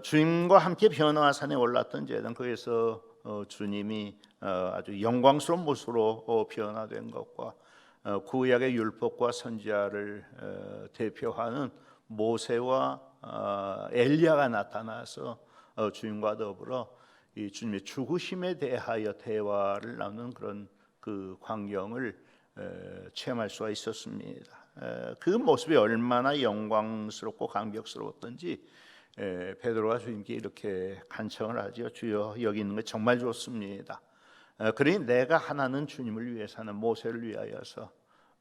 주님과 함께 변화산에 올랐던 제단, 거기서 주님이 아주 영광스러운 모습으로 변화된 것과 구약의 율법과 선지자를 대표하는 모세와 엘리야가 나타나서 주님과 더불어 이 주님의 죽으심에 대하여 대화를 나누는 그런 그 광경을 체험할 수가 있었습니다. 그 모습이 얼마나 영광스럽고 감격스러웠던지 베드로가 주님께 이렇게 간청을 하죠. 주여, 여기 있는 거 정말 좋습니다. 그러니 내가 하나는 주님을 위해서는 모세를 위하여서,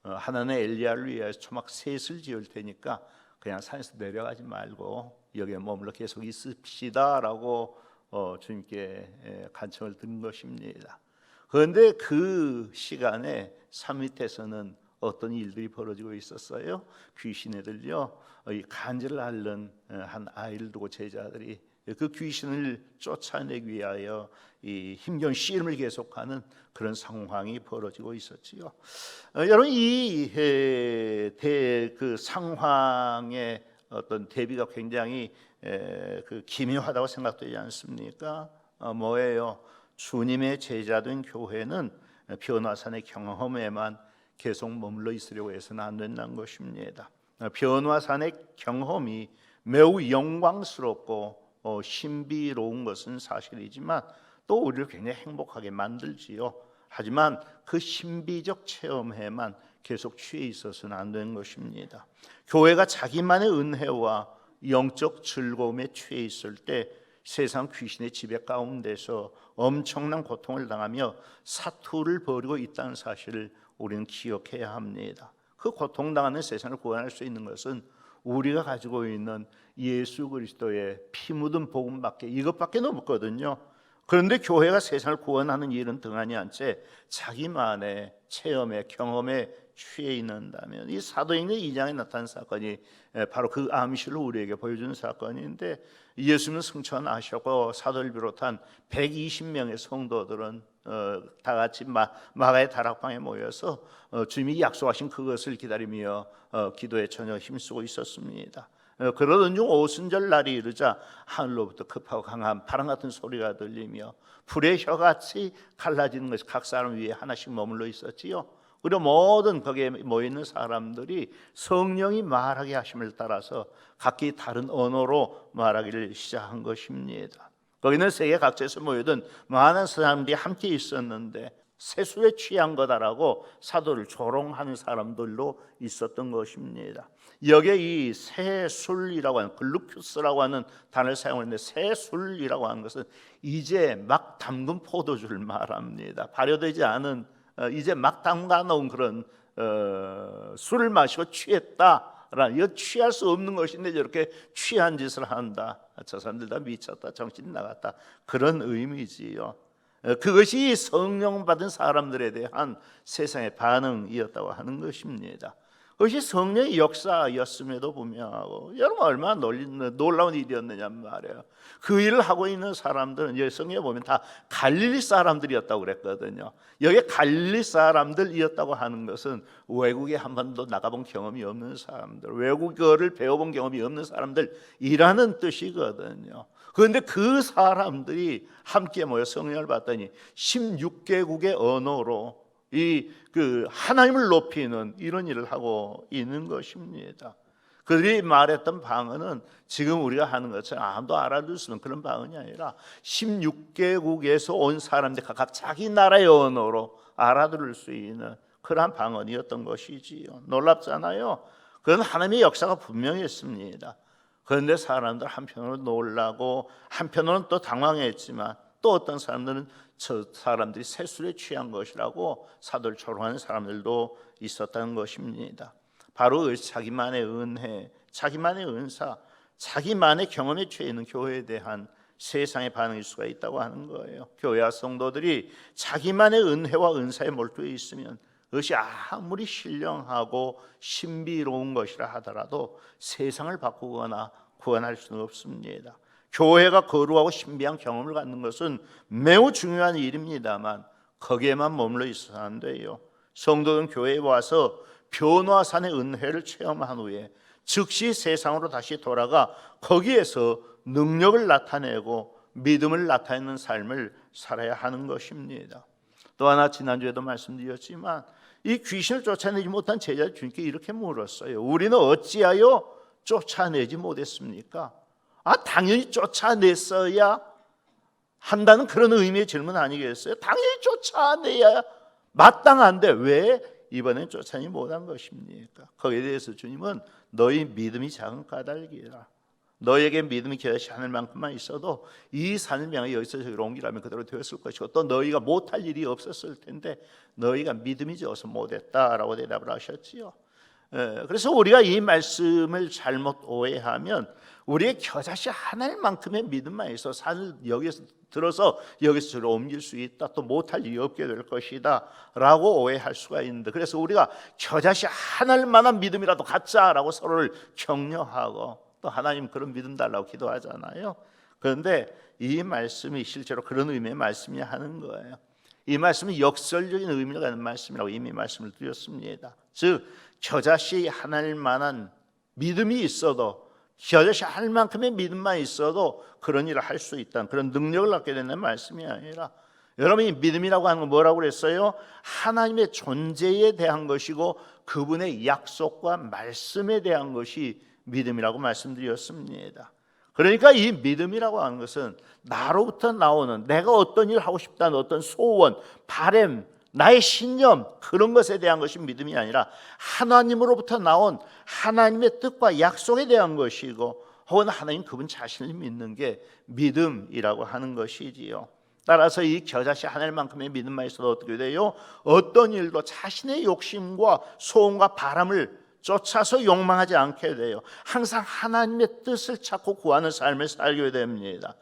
하나는 엘리야를 위하여서 초막 셋을 지을 테니까 그냥 산에서 내려가지 말고 여기에 머물러 계속 있읍시다라고 주님께 간청을 드린 것입니다. 그런데 그 시간에 산 밑에서는 어떤 일들이 벌어지고 있었어요. 귀신애들요, 이 간지를 앓는 한 아이를 두고 제자들이 그 귀신을 쫓아내기 위하여 이 힘겨운 씨름을 계속하는 그런 상황이 벌어지고 있었지요. 여러분, 이 그 상황의 어떤 대비가 굉장히 그 기묘하다고 생각되지 않습니까? 뭐예요? 주님의 제자된 교회는 변화산의 경험에만 계속 머물러 있으려고 해서는 안 된다는 것입니다. 변화산의 경험이 매우 영광스럽고 신비로운 것은 사실이지만 또 우리를 굉장히 행복하게 만들지요. 하지만 그 신비적 체험에만 계속 취해 있어서는 안 되는 것입니다. 교회가 자기만의 은혜와 영적 즐거움에 취해 있을 때 세상 귀신의 지배 가운데서 엄청난 고통을 당하며 사투를 벌이고 있다는 사실을 우리는 기억해야 합니다. 그 고통당하는 세상을 구원할 수 있는 것은 우리가 가지고 있는 예수 그리스도의 피 묻은 복음밖에, 이것밖에 없거든요. 그런데 교회가 세상을 구원하는 일은 등한히 한 채 자기만의 체험에, 경험에 취해 있는다면, 이 사도행전 2장에 나타난 사건이 바로 그 암시를 우리에게 보여주는 사건인데, 예수님은 승천하셨고 사도를 비롯한 120명의 성도들은 다 같이 마가의 다락방에 모여서 주님이 약속하신 그것을 기다리며 기도에 전혀 힘쓰고 있었습니다. 그러던 중 오순절 날이 이르자 하늘로부터 급하고 강한 바람 같은 소리가 들리며 불의 혀같이 갈라지는 것이 각 사람 위에 하나씩 머물러 있었지요. 그리고 모든 거기에 모여있는 사람들이 성령이 말하게 하심을 따라서 각기 다른 언어로 말하기를 시작한 것입니다. 거기는 세계 각지에서 모여든 많은 사람들이 함께 있었는데 세술에 취한 거다라고 사도를 조롱하는 사람들도 있었던 것입니다. 여기에 이 세술이라고 하는, 글루큐스라고 하는 단어를 사용했는데, 세술이라고 하는 것은 이제 막 담근 포도주를 말합니다. 발효되지 않은 이제 막 담가 놓은 그런 술을 마시고 취했다라는, 이거 취할 수 없는 것인데 저렇게 취한 짓을 한다, 저 사람들 다 미쳤다, 정신 나갔다, 그런 의미지요. 그것이 성령 받은 사람들에 대한 세상의 반응이었다고 하는 것입니다. 그것이 성령의 역사였음에도 불구하고 여러분 얼마나 놀라운 일이었느냐 말이에요. 그 일을 하고 있는 사람들은 여기 성경에 보면 다 갈릴리 사람들이었다고 그랬거든요. 여기 갈릴리 사람들이었다고 하는 것은 외국에 한 번도 나가본 경험이 없는 사람들, 외국어를 배워본 경험이 없는 사람들이라는 뜻이거든요. 그런데 그 사람들이 함께 모여 성령을 받더니 16개국의 언어로 그 하나님을 높이는 이런 일을 하고 있는 것입니다. 그들이 말했던 방언은 지금 우리가 하는 것처럼 아무도 알아들 수 없는 그런 방언이 아니라 16개국에서 온 사람들 각각 자기 나라의 언어로 알아들을 수 있는 그러한 방언이었던 것이지요. 놀랍잖아요. 그건 하나님의 역사가 분명했습니다. 그런데 사람들 한편으로 놀라고 한편으로는 또 당황했지만, 또 어떤 사람들은 저 사람들이 세술에 취한 것이라고 사도를 조롱하는 사람들도 있었다는 것입니다. 바로 자기만의 은혜, 자기만의 은사, 자기만의 경험에 취해 있는 교회에 대한 세상의 반응일 수가 있다고 하는 거예요. 교회와 성도들이 자기만의 은혜와 은사에 몰두해 있으면 그것이 아무리 신령하고 신비로운 것이라 하더라도 세상을 바꾸거나 구원할 수는 없습니다. 교회가 거룩하고 신비한 경험을 갖는 것은 매우 중요한 일입니다만 거기에만 머물러 있어서는 안 돼요. 성도는 교회에 와서 변화산의 은혜를 체험한 후에 즉시 세상으로 다시 돌아가 거기에서 능력을 나타내고 믿음을 나타내는 삶을 살아야 하는 것입니다. 또 하나 지난주에도 말씀드렸지만 이 귀신을 쫓아내지 못한 제자 주님께 이렇게 물었어요. 우리는 어찌하여 쫓아내지 못했습니까? 당연히 쫓아냈어야 한다는 그런 의미의 질문 아니겠어요? 당연히 쫓아내야 마땅한데 왜 이번엔 쫓아내지 못한 것입니까? 거기에 대해서 주님은 너희 믿음이 작은 까닭이라. 너에게 믿음이 겨자씨 하늘만큼만 있어도 이 산을 향해 여기서 저기로 옮기라면 그대로 되었을 것이고 또 너희가 못할 일이 없었을 텐데 너희가 믿음이 적어서 못했다라고 대답을 하셨지요. 그래서 우리가 이 말씀을 잘못 오해하면 우리의 겨자씨 하늘만큼의 믿음만 있어 산을 여기서 들어서 여기서 저기로 옮길 수 있다, 또 못할 일이 없게 될 것이다 라고 오해할 수가 있는데, 그래서 우리가 겨자씨 하늘만한 믿음이라도 갖자라고 서로를 격려하고 또 하나님 그런 믿음 달라고 기도하잖아요. 그런데 이 말씀이 실제로 그런 의미의 말씀이야 하는 거예요. 이 말씀은 역설적인 의미를 갖는 말씀이라고 이미 말씀을 드렸습니다. 즉 겨자씨 하늘만한 믿음이 있어도, 겨자씨 하늘만큼의 믿음만 있어도 그런 일을 할 수 있다는 그런 능력을 갖게 되는 말씀이 아니라, 여러분이 믿음이라고 하는 건 뭐라고 그랬어요? 하나님의 존재에 대한 것이고 그분의 약속과 말씀에 대한 것이 믿음이라고 말씀드렸습니다. 그러니까 이 믿음이라고 하는 것은 나로부터 나오는, 내가 어떤 일을 하고 싶다는 어떤 소원, 바람, 나의 신념, 그런 것에 대한 것이 믿음이 아니라 하나님으로부터 나온 하나님의 뜻과 약속에 대한 것이고, 혹은 하나님 그분 자신을 믿는 게 믿음이라고 하는 것이지요. 따라서 이 겨자씨 하늘만큼의 믿음만 있어도 어떻게 돼요? 어떤 일도 자신의 욕심과 소원과 바람을 쫓아서 욕망하지 않게 돼요. 항상 하나님의 뜻을 찾고 구하는 삶을 살게 됩니다.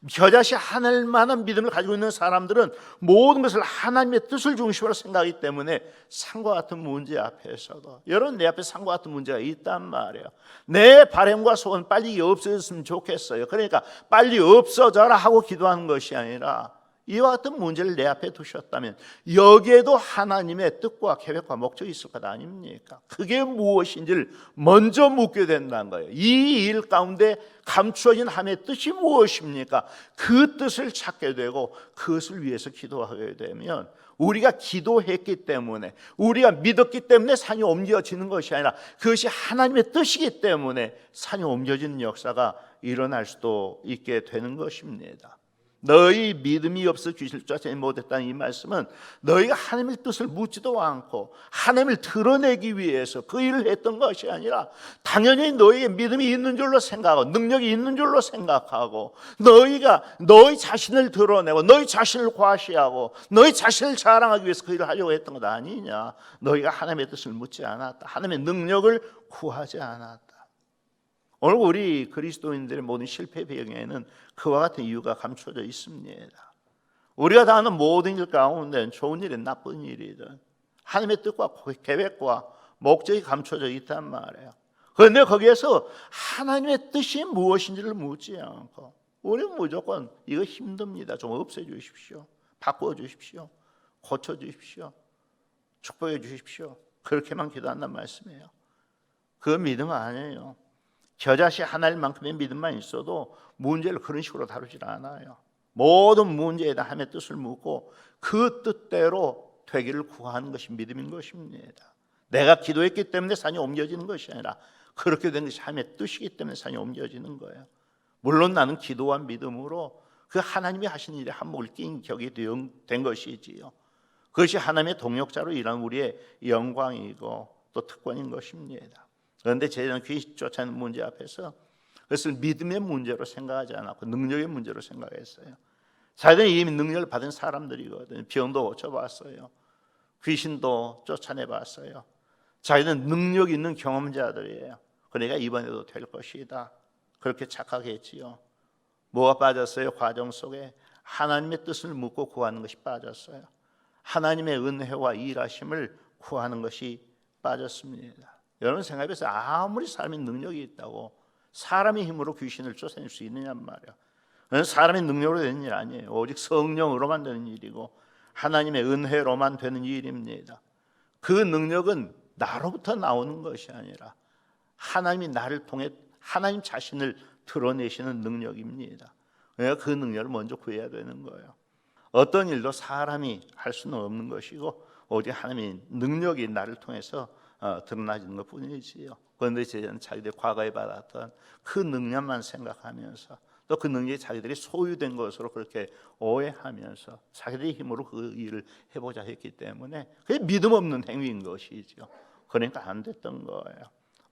겨자씨 하늘만한 믿음을 가지고 있는 사람들은 모든 것을 하나님의 뜻을 중심으로 생각하기 때문에 산과 같은 문제 앞에서도, 여러분 내 앞에 산과 같은 문제가 있단 말이에요. 내 바람과 소원 빨리 없어졌으면 좋겠어요. 그러니까 빨리 없어져라 하고 기도하는 것이 아니라, 이와 같은 문제를 내 앞에 두셨다면 여기에도 하나님의 뜻과 계획과 목적이 있을 것 아닙니까? 그게 무엇인지를 먼저 묻게 된다는 거예요. 이 일 가운데 감추어진 하나님의 뜻이 무엇입니까? 그 뜻을 찾게 되고 그것을 위해서 기도하게 되면, 우리가 기도했기 때문에, 우리가 믿었기 때문에 산이 옮겨지는 것이 아니라 그것이 하나님의 뜻이기 때문에 산이 옮겨지는 역사가 일어날 수도 있게 되는 것입니다. 너희 믿음이 없어 귀신을 쫓아내지 못했다는 이 말씀은 너희가 하나님의 뜻을 묻지도 않고 하나님을 드러내기 위해서 그 일을 했던 것이 아니라, 당연히 너희의 믿음이 있는 줄로 생각하고 능력이 있는 줄로 생각하고 너희가 너희 자신을 드러내고 너희 자신을 과시하고 너희 자신을 자랑하기 위해서 그 일을 하려고 했던 것 아니냐. 너희가 하나님의 뜻을 묻지 않았다. 하나님의 능력을 구하지 않았다. 오늘 우리 그리스도인들의 모든 실패 배경에는 그와 같은 이유가 감춰져 있습니다. 우리가 당하는 모든 일 가운데는 좋은 일이든 나쁜 일이든 하나님의 뜻과 계획과 목적이 감춰져 있단 말이에요. 그런데 거기에서 하나님의 뜻이 무엇인지를 묻지 않고 우리는 무조건 이거 힘듭니다, 좀 없애주십시오, 바꿔주십시오, 고쳐주십시오, 축복해 주십시오, 그렇게만 기도한단 말씀이에요. 그 믿음 아니에요. 겨자씨 하나님만큼의 믿음만 있어도 문제를 그런 식으로 다루질 않아요. 모든 문제에다 하나님의 뜻을 묻고 그 뜻대로 되기를 구하는 것이 믿음인 것입니다. 내가 기도했기 때문에 산이 옮겨지는 것이 아니라 그렇게 된 것이 하나님의 뜻이기 때문에 산이 옮겨지는 거예요. 물론 나는 기도와 믿음으로 그 하나님이 하시는 일에 한몫을 낀 격이 된 것이지요. 그것이 하나님의 동역자로 일하는 우리의 영광이고 또 특권인 것입니다. 그런데 저희는 귀신 쫓아내는 문제 앞에서 그것을 믿음의 문제로 생각하지 않았고 능력의 문제로 생각했어요. 자기들은 이미 능력을 받은 사람들이거든요. 병도 고쳐봤어요. 귀신도 쫓아내봤어요. 자기는 능력 있는 경험자들이에요. 그러니까 이번에도 될 것이다, 그렇게 착각했지요. 뭐가 빠졌어요? 과정 속에 하나님의 뜻을 묻고 구하는 것이 빠졌어요. 하나님의 은혜와 일하심을 구하는 것이 빠졌습니다. 여러분 생각해보세요. 아무리 사람이 능력이 있다고 사람의 힘으로 귀신을 쫓아낼 수 있느냐는 말이에요. 그건 사람의 능력으로 되는 일 아니에요. 오직 성령으로만 되는 일이고 하나님의 은혜로만 되는 일입니다. 그 능력은 나로부터 나오는 것이 아니라 하나님이 나를 통해 하나님 자신을 드러내시는 능력입니다. 그러니까 그 능력을 먼저 구해야 되는 거예요. 어떤 일도 사람이 할 수는 없는 것이고 오직 하나님의 능력이 나를 통해서 드러나지는 것뿐이지요. 그런데 제자는 자기들이 과거에 받았던 그 능력만 생각하면서 또 그 능력이 자기들이 소유된 것으로 그렇게 오해하면서 자기들의 힘으로 그 일을 해보자 했기 때문에 그게 믿음 없는 행위인 것이죠. 그러니까 안 됐던 거예요.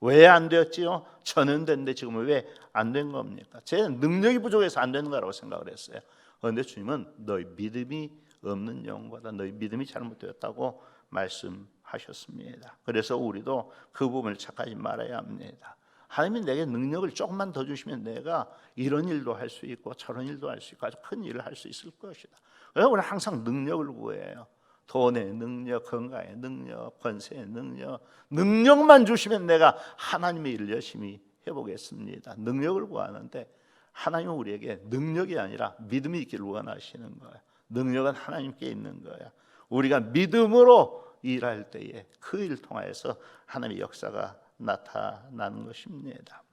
왜 안 되었지요? 저는 됐는데 지금은 왜 안 된 겁니까? 제 능력이 부족해서 안 되는 거라고 생각을 했어요. 그런데 주님은 너희 믿음이 없는 영보다 너희 믿음이 잘못되었다고 말씀하셨습니다. 그래서 우리도 그 부분을 착하지 말아야 합니다. 하나님이 내게 능력을 조금만 더 주시면 내가 이런 일도 할 수 있고 저런 일도 할 수 있고 아주 큰 일을 할 수 있을 것이다. 그래서 우리는 항상 능력을 구해요. 돈의 능력, 건강의 능력, 권세의 능력, 능력만 주시면 내가 하나님의 일을 열심히 해보겠습니다. 능력을 구하는데 하나님은 우리에게 능력이 아니라 믿음이 있기를 원하시는 거예요. 능력은 하나님께 있는 거예요. 우리가 믿음으로 일할 때에 그 일을 통하여서 하나님의 역사가 나타나는 것입니다.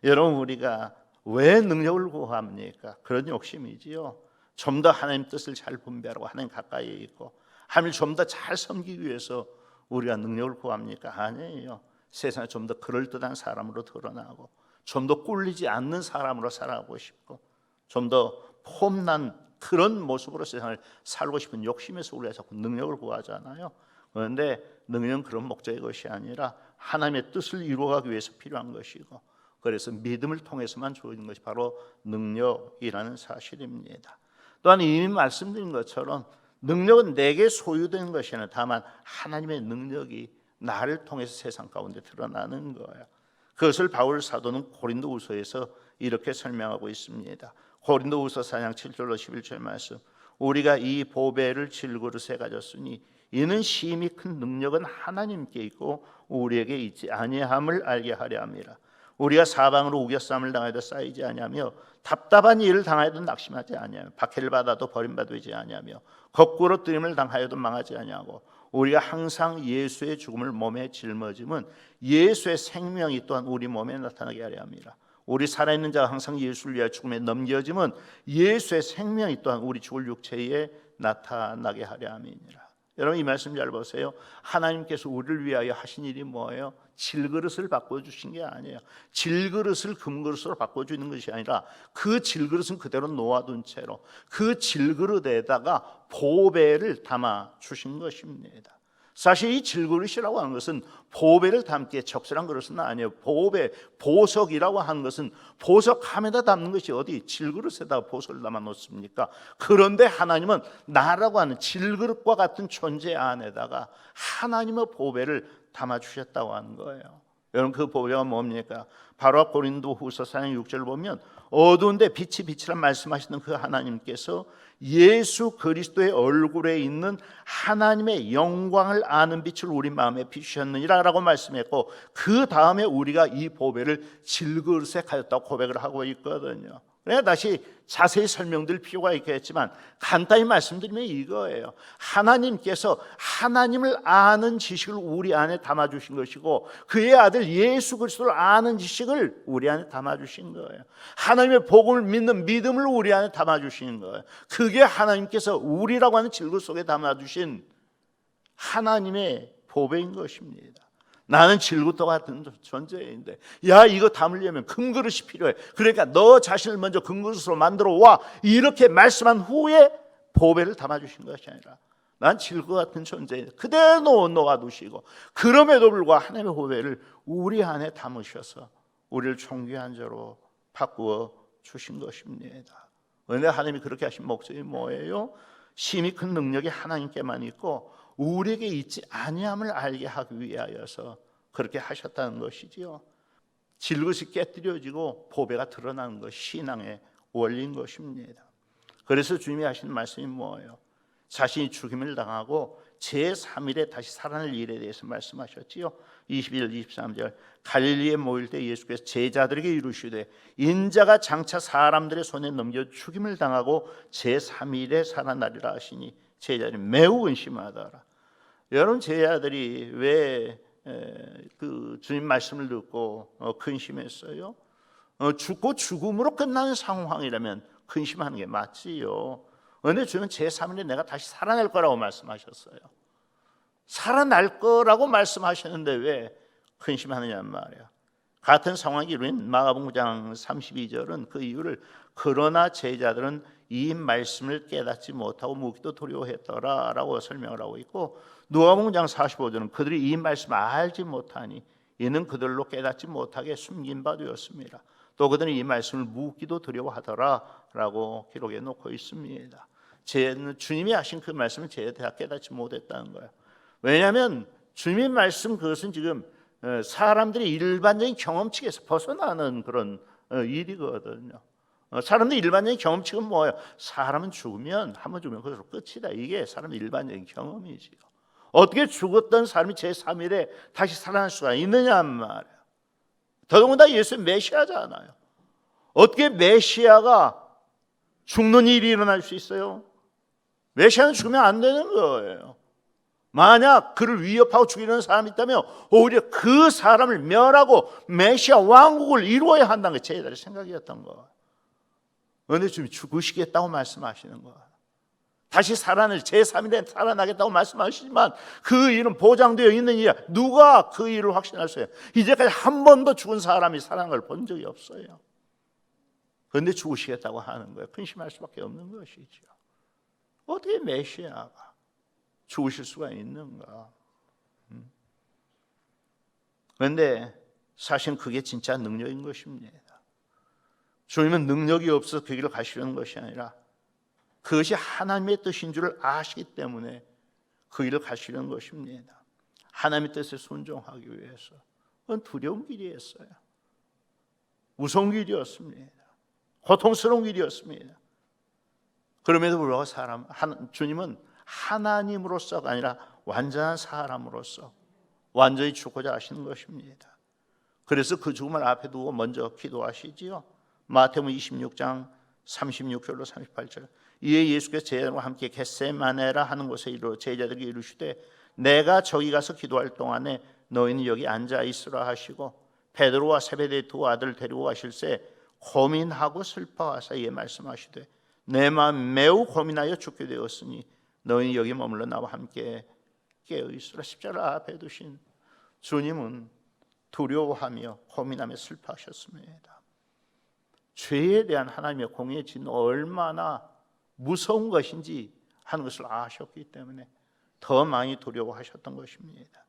여러분, 우리가 왜 능력을 구합니까? 그런 욕심이지요. 좀 더 하나님 뜻을 잘 분별하고 하나님 가까이에 있고 하나님을 좀 더 잘 섬기기 위해서 우리가 능력을 구합니까? 아니에요. 세상에 좀 더 그럴듯한 사람으로 드러나고 좀 더 꿀리지 않는 사람으로 살아가고 싶고 좀 더 폼난 그런 모습으로 세상을 살고 싶은 욕심에서 우리가 자꾸 능력을 구하잖아요. 그런데 능력은 그런 목적의 것이 아니라 하나님의 뜻을 이루어가기 위해서 필요한 것이고 그래서 믿음을 통해서만 주어지는 것이 바로 능력이라는 사실입니다. 또한 이미 말씀드린 것처럼 능력은 내게 소유된 것이 아니라 다만 하나님의 능력이 나를 통해서 세상 가운데 드러나는 거예요. 그것을 바울 사도는 고린도후서에서 이렇게 설명하고 있습니다. 고린도후서 4장 7절로 11절 말씀. 우리가 이 보배를 질그릇에 가졌으니 이는 심히 큰 능력은 하나님께 있고 우리에게 있지 아니함을 알게 하려 함이라. 우리가 사방으로 우겨쌈을 당하여도 쌓이지 아니하며 답답한 일을 당하여도 낙심하지 아니하며 박해를 받아도 버림받지 아니하며 거꾸로 뜨림을 당하여도 망하지 아니하고 우리가 항상 예수의 죽음을 몸에 짊어짐은 예수의 생명이 또한 우리 몸에 나타나게 하려 함이라. 우리 살아있는 자가 항상 예수를 위하여 죽음에 넘겨짐은 예수의 생명이 또한 우리 죽을 육체에 나타나게 하려 함이니라. 여러분, 이 말씀 잘 보세요. 하나님께서 우리를 위하여 하신 일이 뭐예요? 질그릇을 바꿔주신 게 아니에요. 질그릇을 금그릇으로 바꿔주는 것이 아니라 그 질그릇은 그대로 놓아둔 채로 그 질그릇에다가 보배를 담아 주신 것입니다. 사실 이 질그릇이라고 하는 것은 보배를 담기에 적절한 그릇은 아니에요. 보배, 보석이라고 하는 것은 보석함에다 담는 것이 어디 질그릇에다 보석을 담아 놓습니까? 그런데 하나님은 나라고 하는 질그릇과 같은 존재 안에다가 하나님의 보배를 담아 주셨다고 하는 거예요. 여러분, 그 보배가 뭡니까? 바로 고린도후서 4장 6절을 보면 어두운데 빛이 빛이란 말씀하시는 그 하나님께서 예수 그리스도의 얼굴에 있는 하나님의 영광을 아는 빛을 우리 마음에 비추셨느니라 라고 말씀했고 그 다음에 우리가 이 보배를 질그릇에 가졌다고 고백을 하고 있거든요. 내가 다시 자세히 설명드릴 필요가 있겠지만 간단히 말씀드리면 이거예요. 하나님께서 하나님을 아는 지식을 우리 안에 담아주신 것이고 그의 아들 예수 그리스도를 아는 지식을 우리 안에 담아주신 거예요. 하나님의 복음을 믿는 믿음을 우리 안에 담아주신 거예요. 그게 하나님께서 우리라고 하는 질그릇 속에 담아주신 하나님의 보배인 것입니다. 나는 질그릇과 같은 존재인데 야, 이거 담으려면 금그릇이 필요해. 그러니까 너 자신을 먼저 금그릇으로 만들어 와. 이렇게 말씀한 후에 보배를 담아주신 것이 아니라 난 질그릇 같은 존재인데 그대로 놓아두시고 그럼에도 불구하고 하나님의 보배를 우리 안에 담으셔서 우리를 존귀한 자로 바꾸어 주신 것입니다. 그런데 하나님이 그렇게 하신 목적이 뭐예요? 심히 큰 능력이 하나님께만 있고 우리에게 있지 아니함을 알게 하기 위하여서 그렇게 하셨다는 것이지요. 질그릇이 깨뜨려지고 보배가 드러나는 것이 신앙의 원리인 것입니다. 그래서 주님이 하시는 말씀이 뭐예요? 자신이 죽임을 당하고 제3일에 다시 살아날 일에 대해서 말씀하셨지요. 21, 23절 갈릴리에 모일 때 예수께서 제자들에게 이르시되 인자가 장차 사람들의 손에 넘겨 죽임을 당하고 제3일에 살아나리라 하시니 제자들이 매우 의심하더라. 여러분, 제자들이 왜 그 주님 말씀을 듣고 근심했어요. 죽고 죽음으로 끝나는 상황이라면 근심하는 게 맞지요. 그런데 주님은 제3일에 내가 다시 살아날 거라고 말씀하셨어요. 살아날 거라고 말씀하셨는데 왜 근심하느냐는 말이야. 같은 상황이 이루인 마가복음 9장 32절은 그 이유를 그러나 제자들은 이 말씀을 깨닫지 못하고 묻기도 두려워했더라라고 설명을 하고 있고, 누가복음 9장 45절은 그들이 이 말씀을 알지 못하니 이는 그들로 깨닫지 못하게 숨긴 바 되었습니다. 또 그들은 이 말씀을 묻기도 두려워하더라라고 기록해 놓고 있습니다. 주님이 하신 그 말씀을 제가 깨닫지 못했다는 거예요. 왜냐하면 주님의 말씀 그것은 지금 사람들이 일반적인 경험치에서 벗어나는 그런 일이거든요. 사람들이 일반적인 경험치가 뭐예요? 사람은 죽으면 한번 죽으면 그것으로 끝이다. 이게 사람의 일반적인 경험이지요. 어떻게 죽었던 사람이 제3일에 다시 살아날 수가 있느냐는 말이에요. 더더군다나 예수는 메시아잖아요. 어떻게 메시아가 죽는 일이 일어날 수 있어요? 메시아는 죽으면 안 되는 거예요. 만약 그를 위협하고 죽이는 사람이 있다면 오히려 그 사람을 멸하고 메시아 왕국을 이루어야 한다는 게 제자들의 생각이었던 거예요. 그런데 지금 죽으시겠다고 말씀하시는 거예요. 다시 살아날 제3일에 살아나겠다고 말씀하시지만 그 일은 보장되어 있는 일이야. 누가 그 일을 확신할 수 있어요? 이제까지 한 번도 죽은 사람이 살아난 걸 본 적이 없어요. 그런데 죽으시겠다고 하는 거예요. 근심할 수밖에 없는 것이죠. 어떻게 메시아가 죽으실 수가 있는가? 그런데 사실은 그게 진짜 능력인 것입니다. 주님은 능력이 없어서 그 길을 가시려는 것이 아니라 그것이 하나님의 뜻인 줄을 아시기 때문에 그 길을 가시려는 것입니다. 하나님의 뜻에 순종하기 위해서. 그건 두려운 길이었어요. 무서운 길이었습니다. 고통스러운 길이었습니다. 그럼에도 불구하고 주님은 하나님으로서가 아니라 완전한 사람으로서 완전히 죽고자 하시는 것입니다. 그래서 그 죽음을 앞에 두고 먼저 기도하시지요. 마태복음 26장 36절로 38절. 이에 예수께서 제자들과 함께 겟세마네라 하는 곳에 이르러 제자들에게 이르시되 내가 저기 가서 기도할 동안에 너희는 여기 앉아 있으라 하시고 베드로와 세베대의 두 아들 데리고 가실새 고민하고 슬퍼하사 이에 말씀하시되 내 마음 매우 고민하여 죽게 되었으니 너희는 여기 머물러 나와 함께 깨어 있으라. 십자가를 앞에 두신 주님은 두려워하며 고민하며 슬퍼하셨습니다. 죄에 대한 하나님의 공의의 진노 얼마나 무서운 것인지 하는 것을 아셨기 때문에 더 많이 두려워하셨던 것입니다.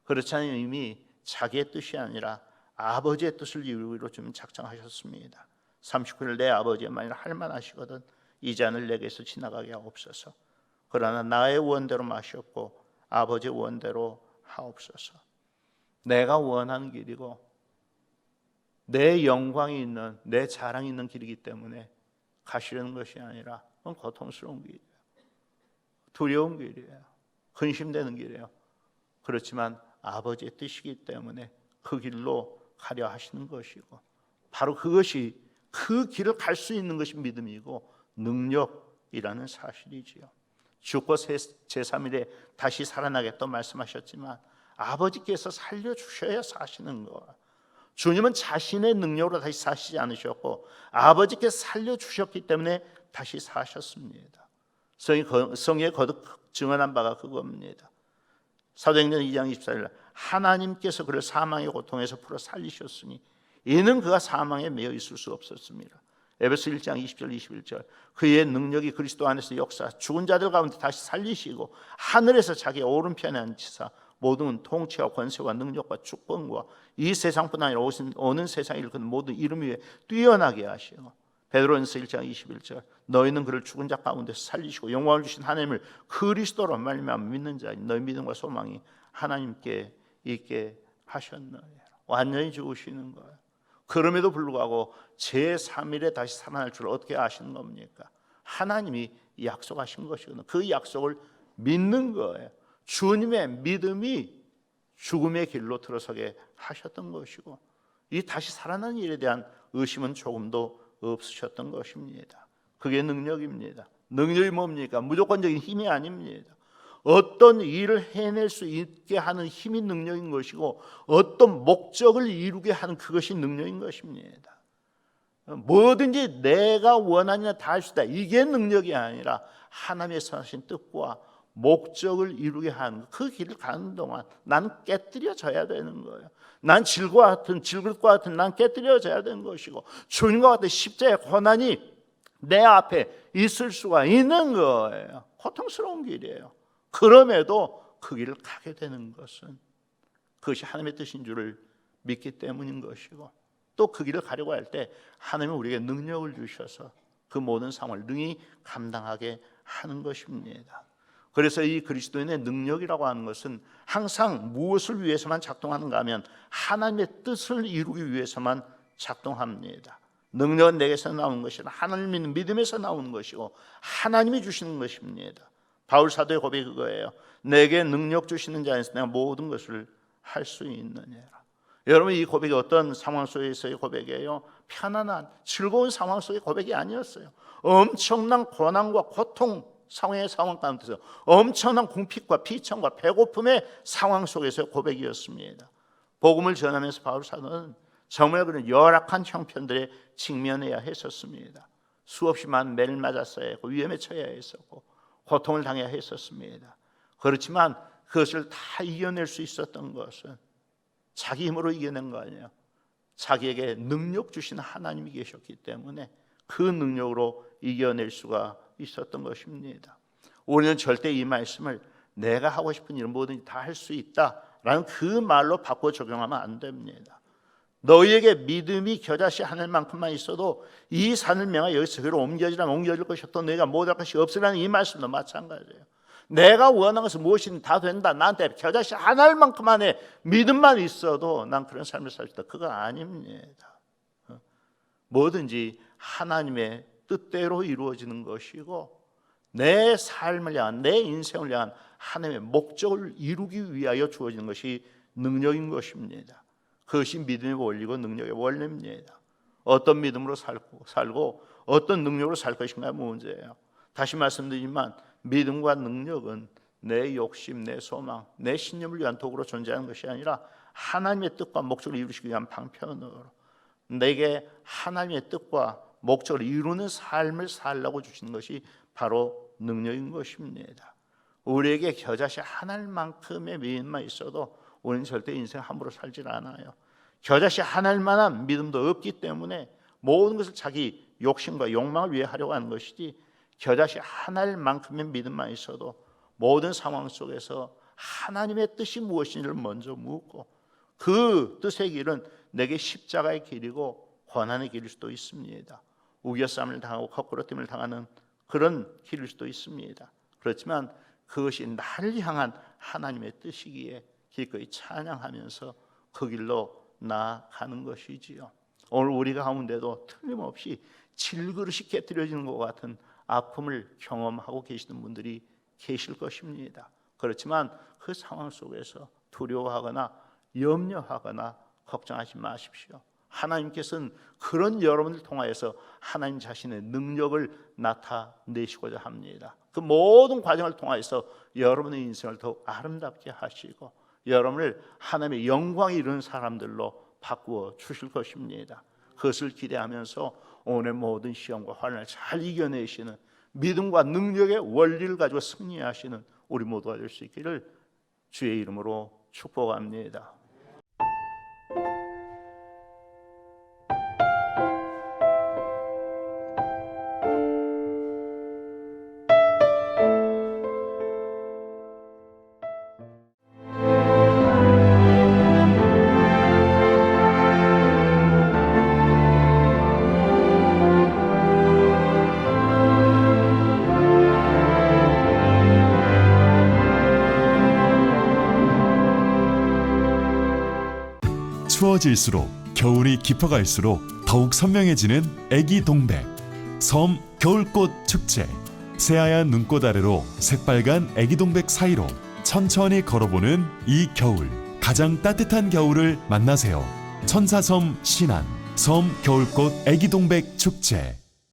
그렇지 않으면 이미 자기의 뜻이 아니라 아버지의 뜻을 이루기로 좀 작정하셨습니다. 39일 내 아버지의 만일 할만하시거든 이 잔을 내게서 지나가게 하옵소서. 그러나 나의 원대로 마시옵고 아버지의 원대로 하옵소서. 내가 원하는 길이고 내 영광이 있는 내 자랑이 있는 길이기 때문에 가시려는 것이 아니라 그건 고통스러운 길이에요. 두려운 길이에요. 근심되는 길이에요. 그렇지만 아버지의 뜻이기 때문에 그 길로 가려 하시는 것이고 바로 그것이 그 길을 갈 수 있는 것이 믿음이고 능력이라는 사실이지요. 죽고 제3일에 다시 살아나겠다고 말씀하셨지만 아버지께서 살려주셔야 사시는 거예요. 주님은 자신의 능력으로 다시 사시지 않으셨고 아버지께서 살려주셨기 때문에 다시 사셨습니다. 성경에 거듭 증언한 바가 그겁니다. 사도행전 2장 24절 하나님께서 그를 사망의 고통에서 풀어 살리셨으니 이는 그가 사망에 매여 있을 수 없었습니다. 에베소 1장 20절 21절 그의 능력이 그리스도 안에서 역사 죽은 자들 가운데 다시 살리시고 하늘에서 자기의 오른편에 앉히사 모든 통치와 권세와 능력과 축복과 이 세상뿐 아니라 오는 세상에 일컫는 모든 이름 위에 뛰어나게 하시고 베드로전서 1장 21절 너희는 그를 죽은 자 가운데서 살리시고 영광을 주신 하나님을 그리스도로 말미암아 믿는 자인 너희 믿음과 소망이 하나님께 있게 하셨나요? 완전히 죽으시는 거예요. 그럼에도 불구하고 제3일에 다시 살아날 줄 어떻게 아시는 겁니까? 하나님이 약속하신 것이거든요. 그 약속을 믿는 거예요. 주님의 믿음이 죽음의 길로 들어서게 하셨던 것이고 이 다시 살아나는 일에 대한 의심은 조금도 없으셨던 것입니다. 그게 능력입니다. 능력이 뭡니까? 무조건적인 힘이 아닙니다. 어떤 일을 해낼 수 있게 하는 힘이 능력인 것이고 어떤 목적을 이루게 하는 그것이 능력인 것입니다. 뭐든지 내가 원하는 다 할 수 있다. 이게 능력이 아니라 하나님의 선하신 뜻과 목적을 이루게 하는 그 길을 가는 동안 난 깨뜨려져야 되는 거예요. 난 즐거울 것 같은 난 깨뜨려져야 되는 것이고 주님과 같은 십자가의 고난이 내 앞에 있을 수가 있는 거예요. 고통스러운 길이에요. 그럼에도 그 길을 가게 되는 것은 그것이 하나님의 뜻인 줄을 믿기 때문인 것이고 또 그 길을 가려고 할 때 하나님은 우리에게 능력을 주셔서 그 모든 상황을 능히 감당하게 하는 것입니다. 그래서 이 그리스도인의 능력이라고 하는 것은 항상 무엇을 위해서만 작동하는가 하면 하나님의 뜻을 이루기 위해서만 작동합니다. 능력은 내게서 나오는 것이라 하나님 믿는 믿음에서 나오는 것이고 하나님이 주시는 것입니다. 바울 사도의 고백이 그거예요. 내게 능력 주시는 자에서 내가 모든 것을 할 수 있느니라. 여러분 이 고백이 어떤 상황 속에서의 고백이에요? 편안한 즐거운 상황 속의 고백이 아니었어요. 엄청난 고난과 고통 상황의 상황 가운데서 엄청난 궁핍과 비천과 배고픔의 상황 속에서의 고백이었습니다. 복음을 전하면서 바울 사도는 정말 그런 열악한 형편들에 직면해야 했었습니다. 수없이 많은 매를 맞았어야 했고 위험에 처해야 했었고 고통을 당해야 했었습니다. 그렇지만 그것을 다 이겨낼 수 있었던 것은 자기 힘으로 이겨낸 거 아니에요. 자기에게 능력 주신 하나님이 계셨기 때문에 그 능력으로 이겨낼 수가 있었던 것입니다. 우리는 절대 이 말씀을 내가 하고 싶은 일 뭐든지 다 할 수 있다라는 그 말로 바꿔 적용하면 안 됩니다. 너희에게 믿음이 겨자씨 하늘만큼만 있어도 이 산을 명하여 여기서 저기로 옮겨지라면 옮겨질 것이 또 너희가 못할 것이 없으라는 이 말씀도 마찬가지예요. 내가 원하는 것은 무엇이든 다 된다. 나한테 겨자씨 하늘만큼만의 믿음만 있어도 난 그런 삶을 살 수 있다. 그거 아닙니다. 뭐든지 하나님의 뜻대로 이루어지는 것이고 내 삶을 향한 내 인생을 향한 하나님의 목적을 이루기 위하여 주어지는 것이 능력인 것입니다. 그것이 믿음의 원리고 능력의 원리입니다. 어떤 믿음으로 살고 어떤 능력으로 살 것인가 문제예요. 다시 말씀드리지만 믿음과 능력은 내 욕심, 내 소망, 내 신념을 위한 도구로 존재하는 것이 아니라 하나님의 뜻과 목적을 이루시기 위한 방편으로 내게 하나님의 뜻과 목적을 이루는 삶을 살라고 주시는 것이 바로 능력인 것입니다. 우리에게 겨자씨 하늘만큼의 믿음만 있어도 우리는 절대 인생 함부로 살질 않아요. 겨자씨 하늘만한 믿음도 없기 때문에 모든 것을 자기 욕심과 욕망을 위해 하려고 하는 것이지 겨자씨 하늘만큼의 믿음만 있어도 모든 상황 속에서 하나님의 뜻이 무엇인지를 먼저 묻고 그 뜻의 길은 내게 십자가의 길이고 고난의 길일 수도 있습니다. 우겨쌈을 당하고 거꾸로짐을 당하는 그런 길일 수도 있습니다. 그렇지만 그것이 나를 향한 하나님의 뜻이기에 기꺼이 찬양하면서 그 길로 나아가는 것이지요. 오늘 우리가 가운데도 틀림없이 질그릇이 깨뜨려지는 것 같은 아픔을 경험하고 계시는 분들이 계실 것입니다. 그렇지만 그 상황 속에서 두려워하거나 염려하거나 걱정하지 마십시오. 하나님께서는 그런 여러분을 통하여서 하나님 자신의 능력을 나타내시고자 합니다. 그 모든 과정을 통하여서 여러분의 인생을 더욱 아름답게 하시고 여러분을 하나님의 영광이 이루는 사람들로 바꾸어 주실 것입니다. 그것을 기대하면서 오늘 모든 시험과 환난을 잘 이겨내시는 믿음과 능력의 원리를 가지고 승리하시는 우리 모두가 될 수 있기를 주의 이름으로 축복합니다. 추워질수록 겨울이 깊어갈수록 더욱 선명해지는 애기 동백 섬 겨울꽃 축제. 새하얀 눈꽃 아래로 새빨간 애기 동백 사이로 천천히 걸어보는 이 겨울. 가장 따뜻한 겨울을 만나세요. 천사섬 신안 섬 겨울꽃 애기 동백 축제.